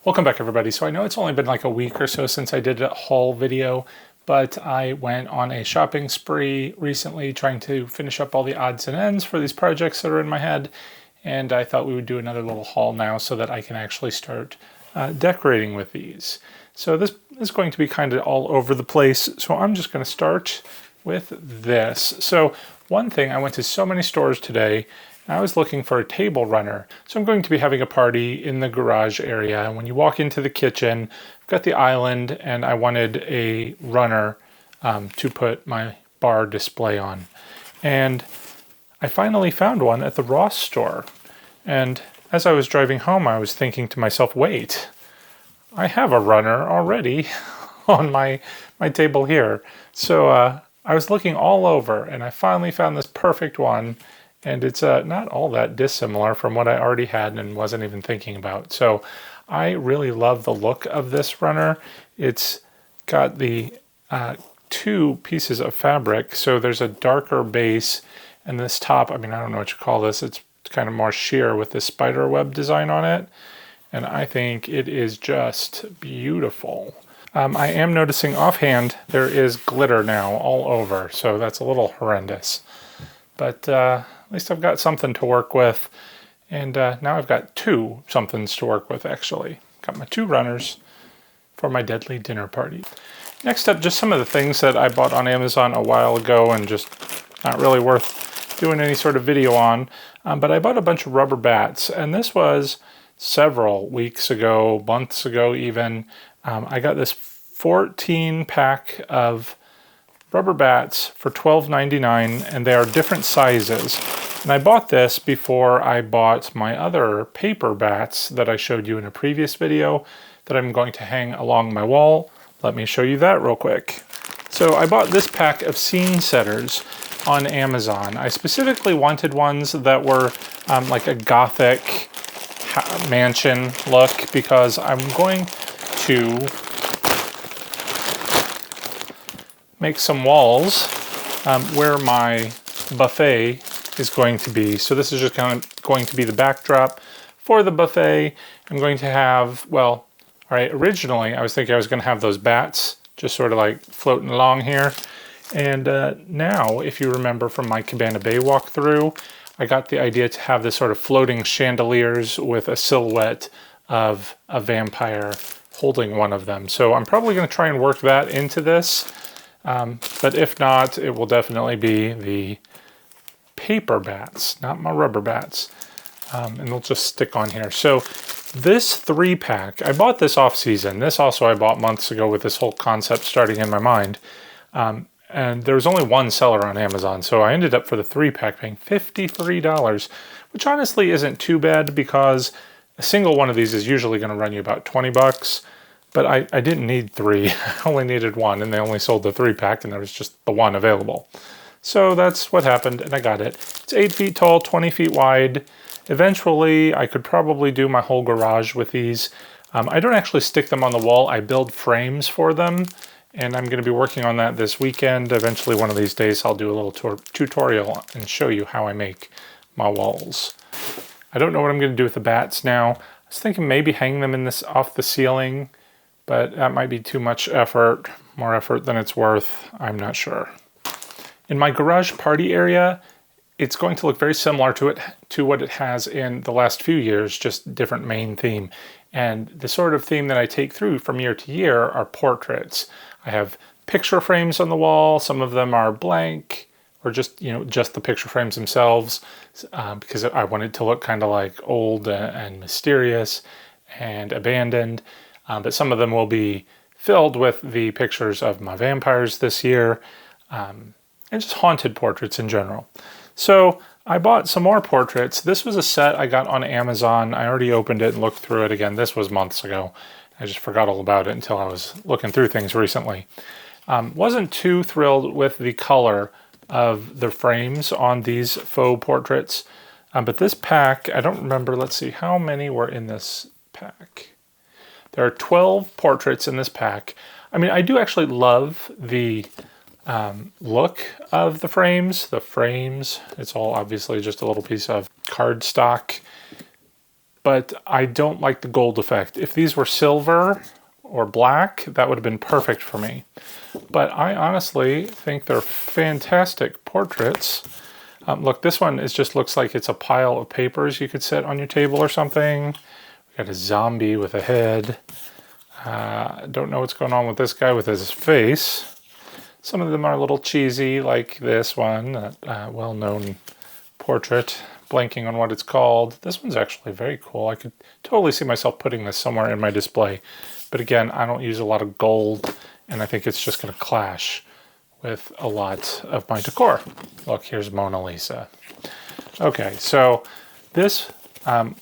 Welcome back, everybody. So I know it's only been like a week or so since I did a haul video, but I went on a shopping spree recently trying to finish up all the odds and ends for these projects that are in my head. And I thought we would do another little haul now so that I can actually start decorating with these. So this is going to be kind of all over the place. So I'm just going to start with this. So one thing, I went to so many stores today. I was looking for a table runner. So I'm going to be having a party in the garage area. And when you walk into the kitchen, I've got the island and I wanted a runner to put my bar display on. And I finally found one at the Ross store. And as I was driving home, I was thinking to myself, wait, I have a runner already on my table here. So I was looking all over and I finally found this perfect one. And it's not all that dissimilar from what I already had and wasn't even thinking about. So I really love the look of this runner. It's got the two pieces of fabric. So there's a darker base and this top, I mean, I don't know what you call this. It's kind of more sheer with this spider web design on it. And I think it is just beautiful. I am noticing offhand there is glitter now all over. So that's a little horrendous. But at least I've got something to work with. And now I've got two somethings to work with, actually. Got my two runners for my deadly dinner party. Next up, just some of the things that I bought on Amazon a while ago and just not really worth doing any sort of video on. But I bought a bunch of rubber bats. And this was several weeks ago, months ago even. I got this 14 pack of rubber bats for $12.99, and they are different sizes. And I bought this before I bought my other paper bats that I showed you in a previous video that I'm going to hang along my wall. Let me show you that real quick. So I bought this pack of scene setters on Amazon. I specifically wanted ones that were like a gothic mansion look because I'm going to make some walls where my buffet is going to be. So this is just kind of going to be the backdrop for the buffet. I'm going to have, well, all right, originally I was thinking I was going to have those bats just sort of like floating along here. And now, if you remember from my Cabana Bay walkthrough, I got the idea to have this sort of floating chandeliers with a silhouette of a vampire holding one of them. So I'm probably going to try and work that into this. But if not, it will definitely be the paper bats, not my rubber bats. And they'll just stick on here. So this 3-pack, I bought this off season. This also I bought months ago with this whole concept starting in my mind. And there was only one seller on Amazon. So I ended up for the 3-pack paying $53, which honestly isn't too bad because a single one of these is usually going to run you about 20 bucks. But I didn't need 3, I only needed 1, and they only sold the 3-pack, and there was just the 1 available. So that's what happened, and I got it. It's 8 feet tall, 20 feet wide. Eventually, I could probably do my whole garage with these. I don't actually stick them on the wall, I build frames for them, and I'm going to be working on that this weekend. Eventually, one of these days, I'll do a little tutorial and show you how I make my walls. I don't know what I'm going to do with the bats now. I was thinking maybe hang them in this off the ceiling, but that might be too much effort, more effort than it's worth, I'm not sure. In my garage party area, it's going to look very similar to what it has in the last few years, just different main theme. And the sort of theme that I take through from year to year are portraits. I have picture frames on the wall, some of them are blank, or just, you know, just the picture frames themselves, because I want it to look kind of like old and mysterious and abandoned. But some of them will be filled with the pictures of my vampires this year, and just haunted portraits in general. So I bought some more portraits. This was a set I got on Amazon. I already opened it and looked through it again. This was months ago. I just forgot all about it until I was looking through things recently. Wasn't too thrilled with the color of the frames on these faux portraits. But this pack, I don't remember, let's see, how many were in this pack? There are 12 portraits in this pack. I mean, I do actually love the look of the frames. The frames, it's all obviously just a little piece of cardstock. but I don't like the gold effect. If these were silver or black, that would have been perfect for me. But I honestly think they're fantastic portraits. Look, this one just looks like it's a pile of papers you could set on your table or something. We got a zombie with a head. Don't know what's going on with this guy with his face. Some of them are a little cheesy, like this one, that well-known portrait. Blanking on what it's called. This one's actually very cool. I could totally see myself putting this somewhere in my display. But again, I don't use a lot of gold, and I think it's just going to clash with a lot of my decor. Look, here's Mona Lisa. Okay, so this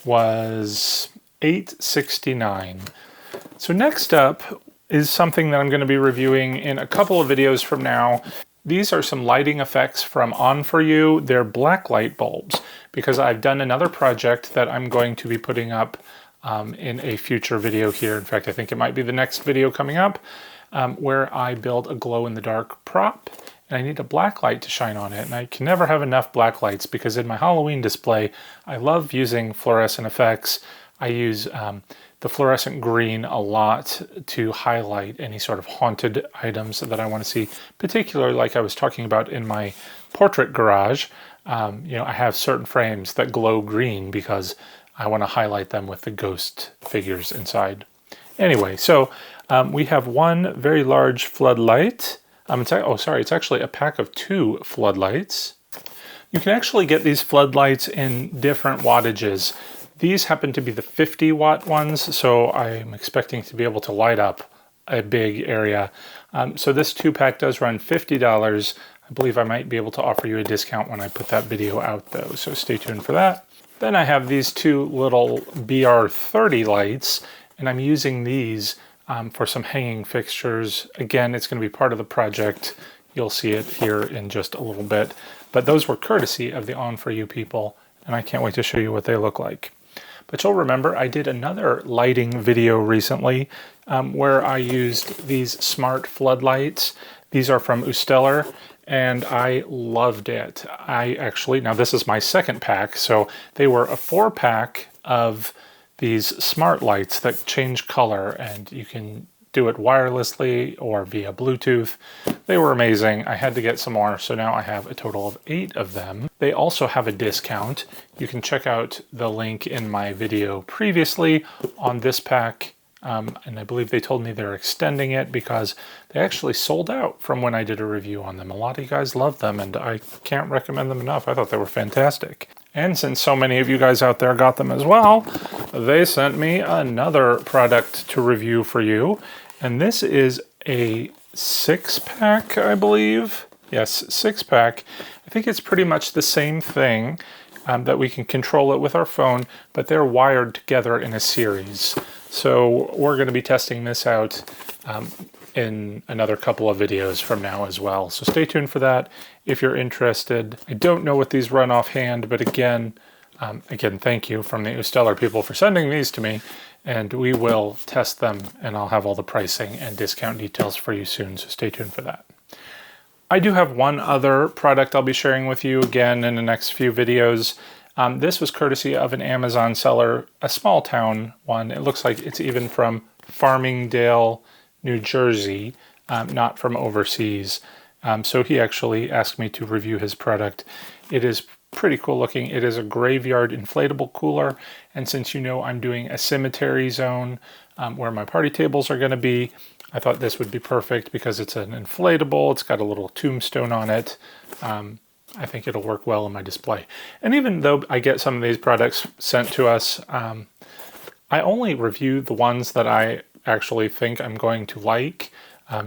was $8.69. So next up is something that I'm going to be reviewing in a couple of videos from now. These are some lighting effects from On4U. They're black light bulbs, because I've done another project that I'm going to be putting up in a future video here. In fact, I think it might be the next video coming up, where I build a glow-in-the-dark prop, and I need a black light to shine on it. And I can never have enough black lights, because in my Halloween display, I love using fluorescent effects. I use the fluorescent green a lot to highlight any sort of haunted items that I want to see, particularly like I was talking about in my portrait garage. You know, I have certain frames that glow green because I want to highlight them with the ghost figures inside. Anyway, so we have one very large floodlight. It's actually a pack of 2 floodlights. You can actually get these floodlights in different wattages. These happen to be the 50-watt ones, so I'm expecting to be able to light up a big area. So this 2-pack does run $50. I believe I might be able to offer you a discount when I put that video out, though, so stay tuned for that. Then I have these 2 little BR30 lights, and I'm using these for some hanging fixtures. Again, it's going to be part of the project. You'll see it here in just a little bit. But those were courtesy of the On4U people, and I can't wait to show you what they look like. But you'll remember I did another lighting video recently where I used these smart floodlights. These are from Ustellar, and I loved it. Now this is my 2nd pack, so they were a 4-pack of these smart lights that change color, and you can do it wirelessly or via Bluetooth. They were amazing. I had to get some more, so now I have a total of 8 of them. They also have a discount. You can check out the link in my video previously on this pack, and I believe they told me they're extending it because they actually sold out from when I did a review on them. A lot of you guys love them, and I can't recommend them enough. I thought they were fantastic. And since so many of you guys out there got them as well, they sent me another product to review for you. And this is a 6-pack, I believe. Yes, 6-pack. I think it's pretty much the same thing, that we can control it with our phone, but they're wired together in a series. So we're going to be testing this out in another couple of videos from now as well. So stay tuned for that if you're interested. I don't know what these run offhand, but again, thank you from the Ustellar people for sending these to me, and we will test them, and I'll have all the pricing and discount details for you soon, so stay tuned for that. I do have one other product I'll be sharing with you again in the next few videos. This was courtesy of an Amazon seller, a small town one. It looks like it's even from Farmingdale, New Jersey, not from overseas. So he actually asked me to review his product. It is pretty cool looking. It is a graveyard inflatable cooler, and since you know I'm doing a cemetery zone where my party tables are going to be, I thought this would be perfect because it's an inflatable. It's got a little tombstone on it. I think it'll work well in my display. And even though I get some of these products sent to us, I only review the ones that I actually think I'm going to like.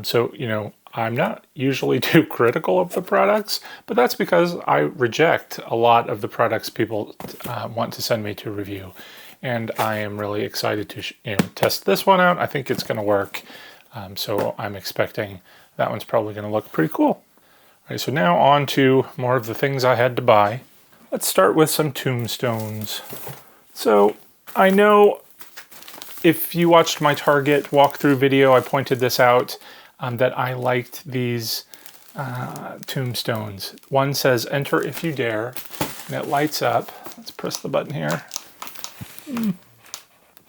So, you know, I'm not usually too critical of the products, but that's because I reject a lot of the products people want to send me to review. And I am really excited to test this one out. I think it's going to work. So I'm expecting that one's probably going to look pretty cool. All right, so now on to more of the things I had to buy. Let's start with some tombstones. So I know if you watched my Target walkthrough video, I pointed this out, that I liked these tombstones. One says, "Enter if you dare," and it lights up. Let's press the button here.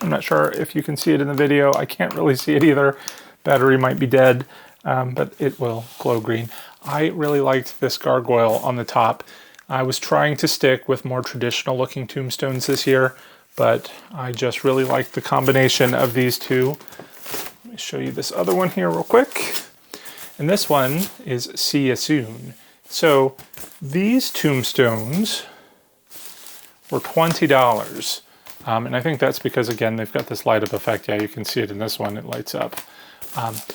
I'm not sure if you can see it in the video. I can't really see it either. Battery might be dead, but it will glow green. I really liked this gargoyle on the top. I was trying to stick with more traditional looking tombstones this year, but I just really liked the combination of these two. Let me show you this other one here real quick. And this one is See Ya Soon. So these tombstones were $20. And I think that's because, again, they've got this light up effect. Yeah, you can see it in this one, it lights up.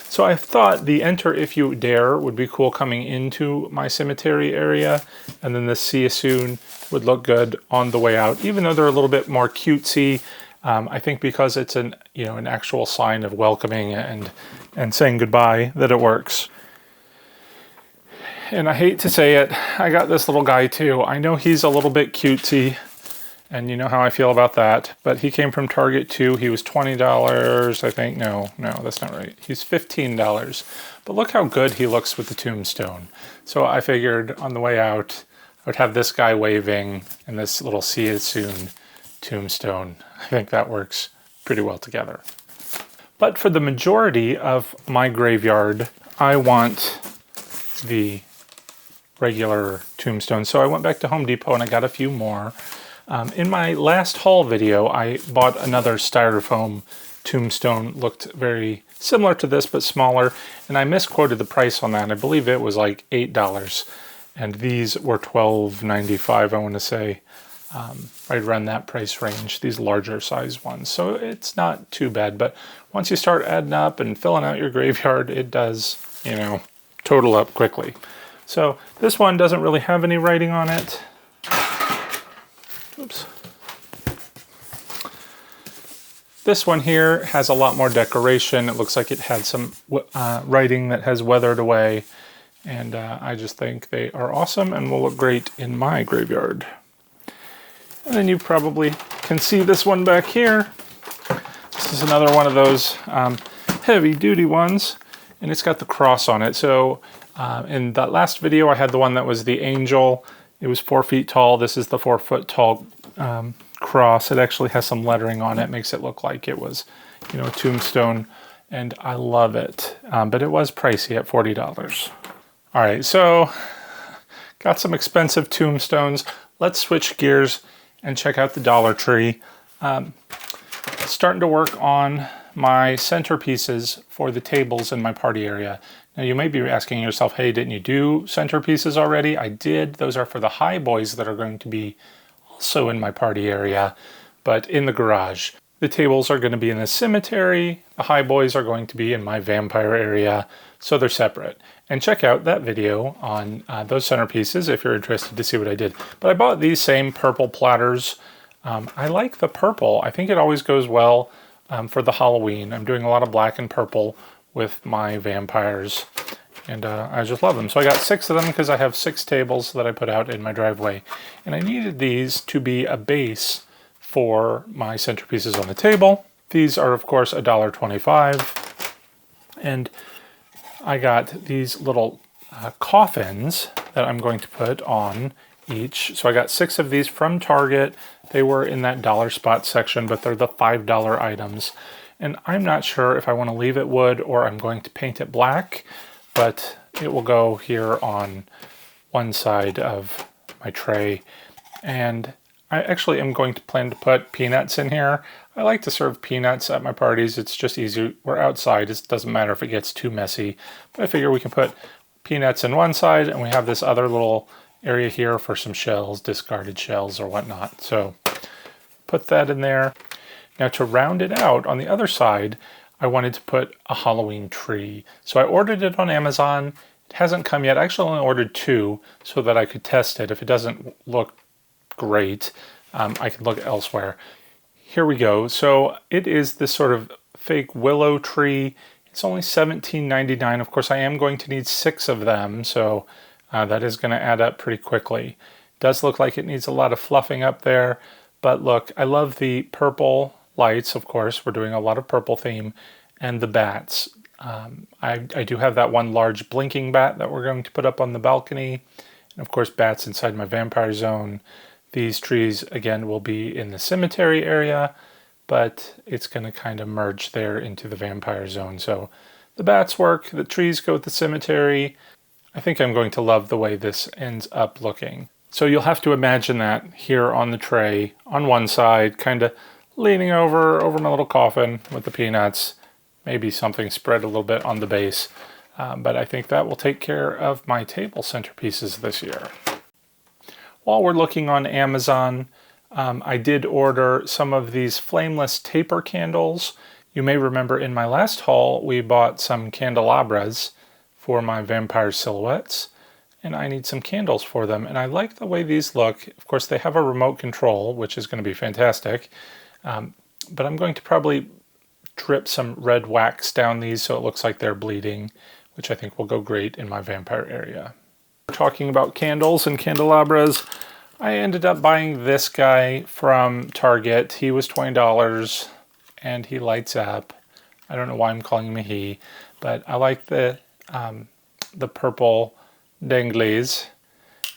So I thought the Enter If You Dare would be cool coming into my cemetery area, and then the See You Soon would look good on the way out, even though they're a little bit more cutesy. I think because it's an actual sign of welcoming and saying goodbye, that it works. And I hate to say it, I got this little guy too. I know he's a little bit cutesy, and you know how I feel about that, but he came from Target too. He was $20, I think. No, that's not right. He's $15. But look how good he looks with the tombstone. So I figured on the way out, I would have this guy waving and this little See You Soon tombstone. I think that works pretty well together. But for the majority of my graveyard, I want the regular tombstone. So I went back to Home Depot and I got a few more. In my last haul video, I bought another styrofoam tombstone. Looked very similar to this, but smaller. And I misquoted the price on that. I believe it was like $8. And these were $12.95, I want to say. Right around that price range, these larger size ones. So it's not too bad. But once you start adding up and filling out your graveyard, it does, total up quickly. So this one doesn't really have any writing on it. Oops. This one here has a lot more decoration. It looks like it had some writing that has weathered away. And I just think they are awesome and will look great in my graveyard. And then you probably can see this one back here. This is another one of those heavy duty ones. And it's got the cross on it. So in that last video, I had the one that was the angel. It was 4 feet tall. This is the 4 foot tall cross. It actually has some lettering on it. Makes it look like it was, a tombstone. And I love it. But it was pricey at $40. All right, so got some expensive tombstones. Let's switch gears and check out the Dollar Tree. Starting to work on my centerpieces for the tables in my party area. Now you may be asking yourself, hey, didn't you do centerpieces already? I did. Those are for the high boys that are going to be also in my party area, but in the garage. The tables are going to be in the cemetery. The high boys are going to be in my vampire area, so they're separate. And check out that video on those centerpieces if you're interested to see what I did. But I bought these same purple platters. I like the purple. I think it always goes well for the Halloween. I'm doing a lot of black and purple with my vampires, and I just love them. So I got 6 of them because I have 6 tables that I put out in my driveway, and I needed these to be a base for my centerpieces on the table. These are, of course, $1.25, and I got these little coffins that I'm going to put on each. So I got 6 of these from Target. They were in that dollar spot section, but they're the $5 items. And I'm not sure if I want to leave it wood or I'm going to paint it black, but it will go here on one side of my tray. And I actually am going to plan to put peanuts in here. I like to serve peanuts at my parties. It's just easy. We're outside. It doesn't matter if it gets too messy. But I figure we can put peanuts in one side, and we have this other little area here for some shells, discarded shells or whatnot. So put that in there. Now to round it out, on the other side, I wanted to put a Halloween tree. So I ordered it on Amazon. It hasn't come yet. I actually only ordered 2 so that I could test it. If it doesn't look great, I can look elsewhere. Here we go. So it is this sort of fake willow tree. It's only $17.99. Of course, I am going to need 6 of them, so that is going to add up pretty quickly. It does look like it needs a lot of fluffing up there, but look, I love the purple lights, of course. We're doing a lot of purple theme, and the bats. I do have that one large blinking bat that we're going to put up on the balcony, and of course bats inside my vampire zone. These trees, again, will be in the cemetery area. but it's going to kind of merge there into the vampire zone. So the bats work, the trees go with the cemetery. I think I'm going to love the way this ends up looking. So you'll have to imagine that here on the tray, on one side, kind of leaning over my little coffin with the peanuts, maybe something spread a little bit on the base. But I think that will take care of my table centerpieces this year. While we're looking on Amazon, I did order some of these flameless taper candles. You may remember in my last haul, we bought some candelabras for my vampire silhouettes, and I need some candles for them. And I like the way these look. Of course, they have a remote control, which is going to be fantastic. But I'm going to probably drip some red wax down these so it looks like they're bleeding, which I think will go great in my vampire area. We're talking about candles and candelabras. I ended up buying this guy from Target. He was $20 and he lights up. I don't know why I'm calling him a he, but I like the purple dangles,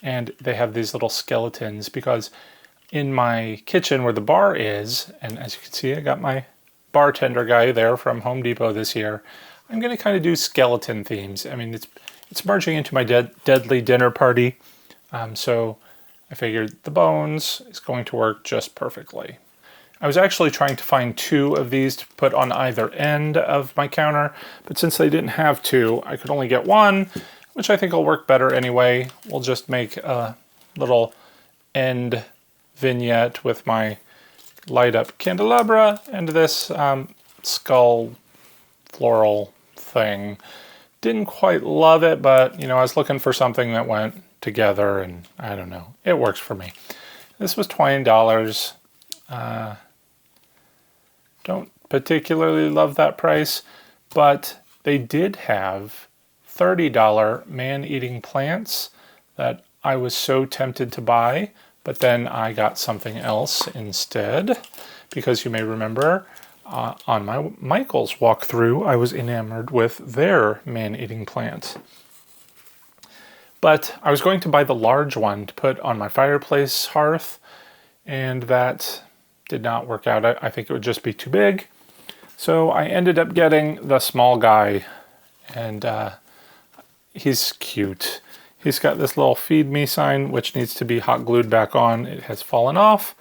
and they have these little skeletons because in my kitchen where the bar is, and as you can see, I got my bartender guy there from Home Depot this year. I'm going to kind of do skeleton themes. I mean, it's merging into my deadly dinner party, so I figured the bones is going to work just perfectly. I was actually trying to find 2 of these to put on either end of my counter, but since they didn't have 2, I could only get 1, which I think will work better anyway. We'll just make a little end vignette with my light up candelabra and this skull floral thing. Didn't quite love it, but you know, I was looking for something that went together, and I don't know, it works for me. This was $20. Don't particularly love that price, but they did have $30 man-eating plants that I was so tempted to buy, but then I got something else instead, because you may remember on my Michael's walkthrough, I was enamored with their man-eating plant. But I was going to buy the large one to put on my fireplace hearth, and that did not work out. I think it would just be too big. So I ended up getting the small guy, and he's cute. He's got this little feed me sign, which needs to be hot glued back on. It has fallen off,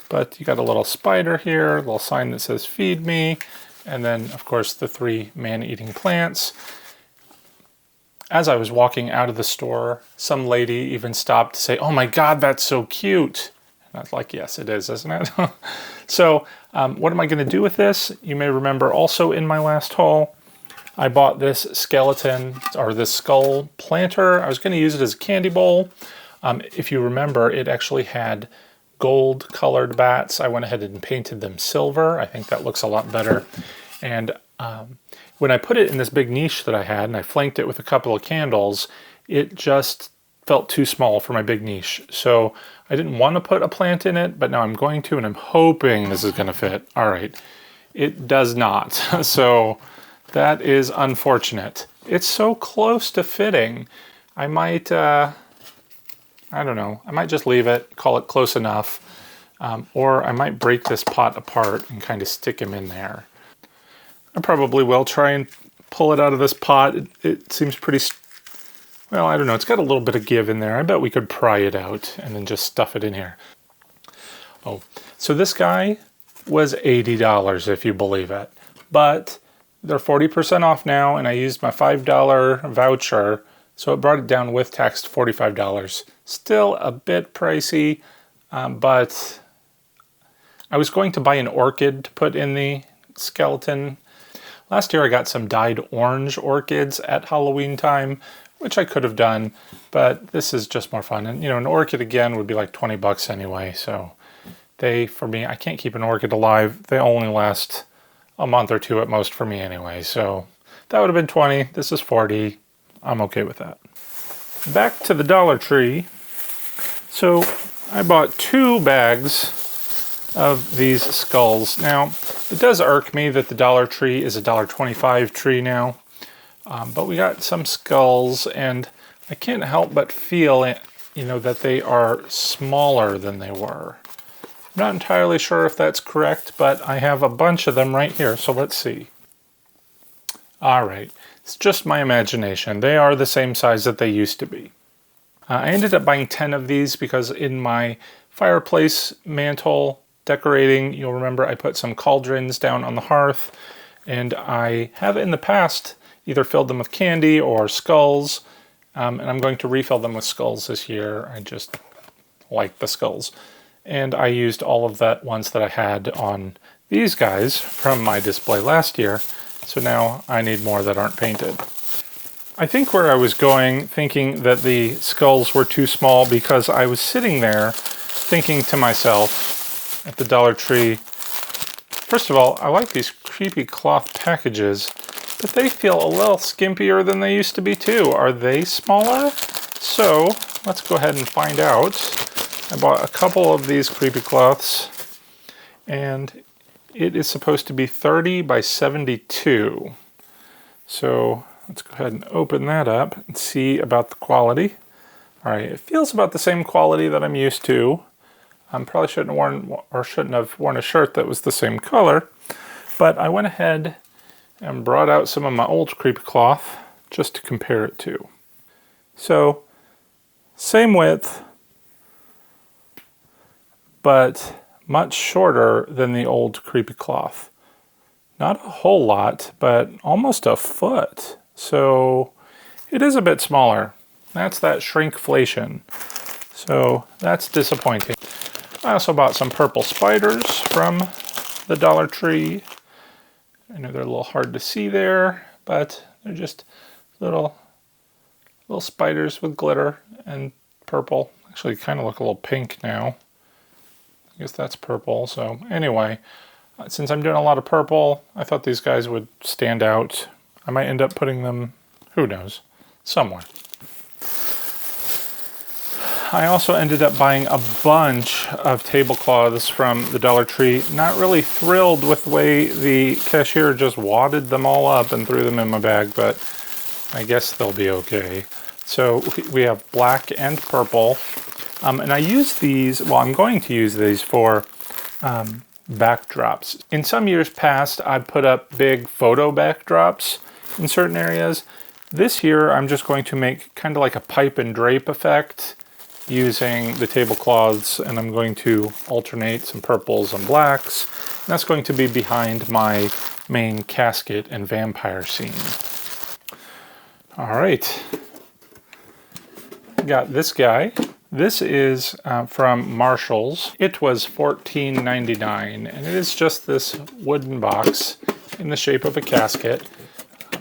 but you got a little spider here, a little sign that says feed me, and then of course the 3 man-eating plants. As I was walking out of the store, some lady even stopped to say, "Oh my God, that's so cute." And I was like, yes, it is, isn't it? So what am I going to do with this? You may remember also in my last haul, I bought this skeleton, or this skull planter. I was going to use it as a candy bowl. If you remember, it actually had gold colored bats. I went ahead and painted them silver. I think that looks a lot better. And when I put it in this big niche that I had, and I flanked it with a couple of candles, it just felt too small for my big niche. So I didn't want to put a plant in it, but now I'm going to, and I'm hoping this is going to fit. All right, it does not. So that is unfortunate. It's so close to fitting. I might, I don't know, I might just leave it, call it close enough, or I might break this pot apart and kind of stick him in there. I probably will try and pull it out of this pot. It seems pretty, well, I don't know, it's got a little bit of give in there. I bet we could pry it out and then just stuff it in here. Oh, so this guy was $80, if you believe it, but they're 40% off now, and I used my $5 voucher, so it brought it down with tax to $45. Still a bit pricey, but I was going to buy an orchid to put in the skeleton. Last year I got some dyed orange orchids at Halloween time, which I could have done, but this is just more fun. And you know, an orchid again would be like 20 bucks anyway, so for me, I can't keep an orchid alive. They only last a month or 2 at most for me anyway, so that would have been 20. This is 40. I'm okay with that. Back to the Dollar Tree. So I bought 2 bags of these skulls. Now, it does irk me that the Dollar Tree is a $1.25 tree now, but we got some skulls, and I can't help but feel, you know, that they are smaller than they were. I'm not entirely sure if that's correct, but I have a bunch of them right here, so let's see. All right, it's just my imagination. They are the same size that they used to be. I ended up buying 10 of these because in my fireplace mantle decorating, you'll remember I put some cauldrons down on the hearth, and I have in the past either filled them with candy or skulls, and I'm going to refill them with skulls this year. I just like the skulls. And I used all of that ones that I had on these guys from my display last year, so now I need more that aren't painted. I think where I was going, thinking that the skulls were too small, because I was sitting there thinking to myself at the Dollar Tree, first of all, I like these creepy cloth packages, but they feel a little skimpier than they used to be too. Are they smaller? So let's go ahead and find out. I bought a couple of these creepy cloths, and it is supposed to be 30 by 72. So let's go ahead and open that up and see about the quality. All right, it feels about the same quality that I'm used to. I probably shouldn't have worn a shirt that was the same color, but I went ahead and brought out some of my old creepy cloth just to compare it to. So, same width, but much shorter than the old creepy cloth. Not a whole lot, but almost a foot. So it is a bit smaller. That's that shrinkflation. So that's disappointing. I also bought some purple spiders from the Dollar Tree. I know they're a little hard to see there, but they're just little spiders with glitter and purple. Actually kind of look a little pink now. I guess that's purple. So anyway, since I'm doing a lot of purple, I thought these guys would stand out. I might end up putting them, who knows, somewhere. I also ended up buying a bunch of tablecloths from the Dollar Tree. Not really thrilled with the way the cashier just wadded them all up and threw them in my bag, but I guess they'll be okay. So we have black and purple. And I use these, well, I'm going to use these for backdrops. In some years past, I've put up big photo backdrops in certain areas. This year, I'm just going to make kind of like a pipe and drape effect using the tablecloths, and I'm going to alternate some purples and blacks. And that's going to be behind my main casket and vampire scene. All right, got this guy. This is from Marshall's. It was $14.99, and it is just this wooden box in the shape of a casket,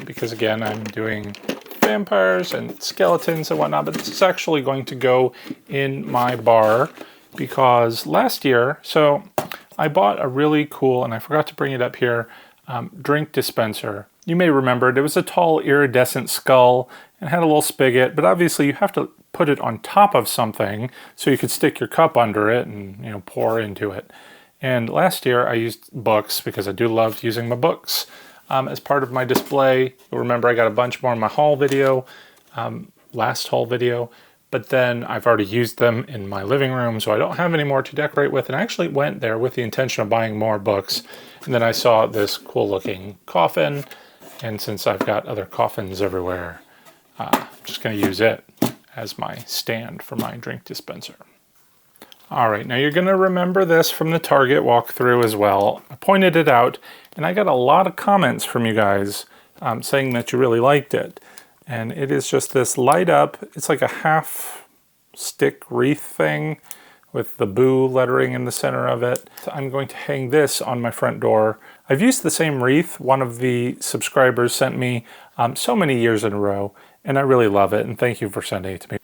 because again, I'm doing vampires and skeletons and whatnot, but this is actually going to go in my bar, because last year, so I bought a really cool, and I forgot to bring it up here, drink dispenser. You may remember it. It was a tall iridescent skull and had a little spigot, but obviously you have to put it on top of something so you could stick your cup under it and, you know, pour into it. And last year I used books, because I do love using my books as part of my display. You'll remember I got a bunch more in my haul video, last haul video, but then I've already used them in my living room, so I don't have any more to decorate with. And I actually went there with the intention of buying more books. And then I saw this cool looking coffin, and since I've got other coffins everywhere, I'm just going to use it as my stand for my drink dispenser. All right, now you're going to remember this from the Target walkthrough as well. I pointed it out, and I got a lot of comments from you guys saying that you really liked it. And it is just this light up, it's like a half stick wreath thing with the boo lettering in the center of it. I'm going to hang this on my front door. I've used the same wreath one of the subscribers sent me so many years in a row, and I really love it, and thank you for sending it to me.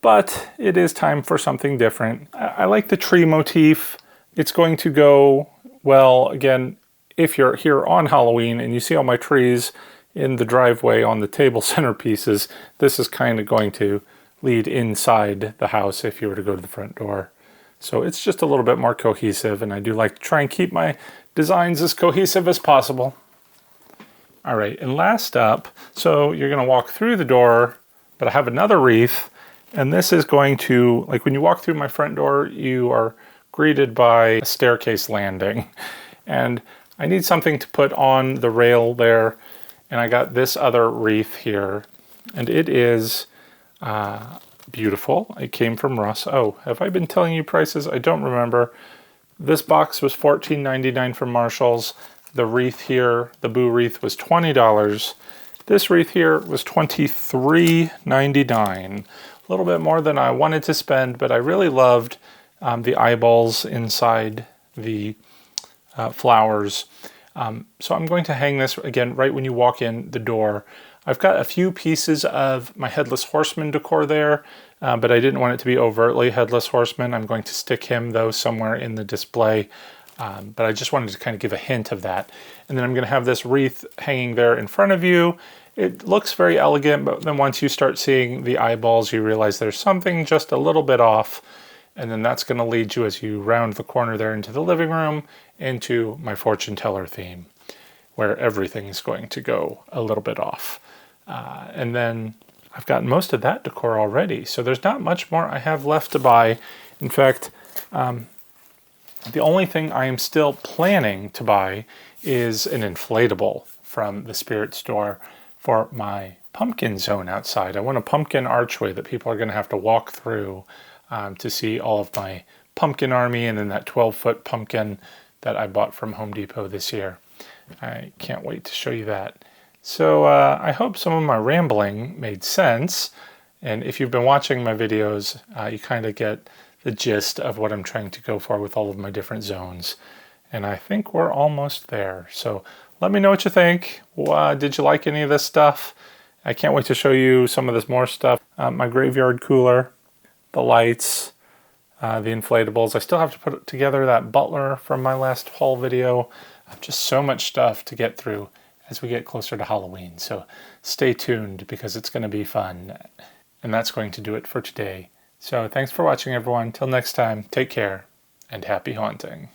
But it is time for something different. I like the tree motif. It's going to go well, again, if you're here on Halloween and you see all my trees in the driveway on the table centerpieces, this is kind of going to lead inside the house if you were to go to the front door. So it's just a little bit more cohesive, and I do like to try and keep my designs as cohesive as possible. All right, and last up, so you're gonna walk through the door, but I have another wreath, and this is going to, like when you walk through my front door, you are greeted by a staircase landing. And I need something to put on the rail there, and I got this other wreath here, and it is beautiful. It came from Russ. Oh, have I been telling you prices? I don't remember. This box was $14.99 from Marshall's. The wreath here, the boo wreath, was $20. This wreath here was $23.99. A little bit more than I wanted to spend, but I really loved the eyeballs inside the flowers. So I'm going to hang this, again, right when you walk in the door. I've got a few pieces of my Headless Horseman decor there, but I didn't want it to be overtly Headless Horseman. I'm going to stick him, though, somewhere in the display. But I just wanted to kind of give a hint of that. And then I'm going to have this wreath hanging there in front of you. It looks very elegant, but then once you start seeing the eyeballs, you realize there's something just a little bit off. And then that's going to lead you, as you round the corner there into the living room, into my fortune teller theme, where everything is going to go a little bit off. And then I've gotten most of that decor already, so there's not much more I have left to buy. In fact, the only thing I am still planning to buy is an inflatable from the Spirit Store for my pumpkin zone outside. I want a pumpkin archway that people are going to have to walk through to see all of my pumpkin army, and then that 12-foot pumpkin that I bought from Home Depot this year. I can't wait to show you that. So I hope some of my rambling made sense, and if you've been watching my videos, you kind of get the gist of what I'm trying to go for with all of my different zones. And I think we're almost there. So let me know what you think. Did you like any of this stuff? I can't wait to show you some of this more stuff. My graveyard cooler, the lights, the inflatables. I still have to put together that butler from my last haul video. Just so much stuff to get through as we get closer to Halloween. So stay tuned because it's going to be fun. And that's going to do it for today. So thanks for watching, everyone. Till next time, take care and happy haunting.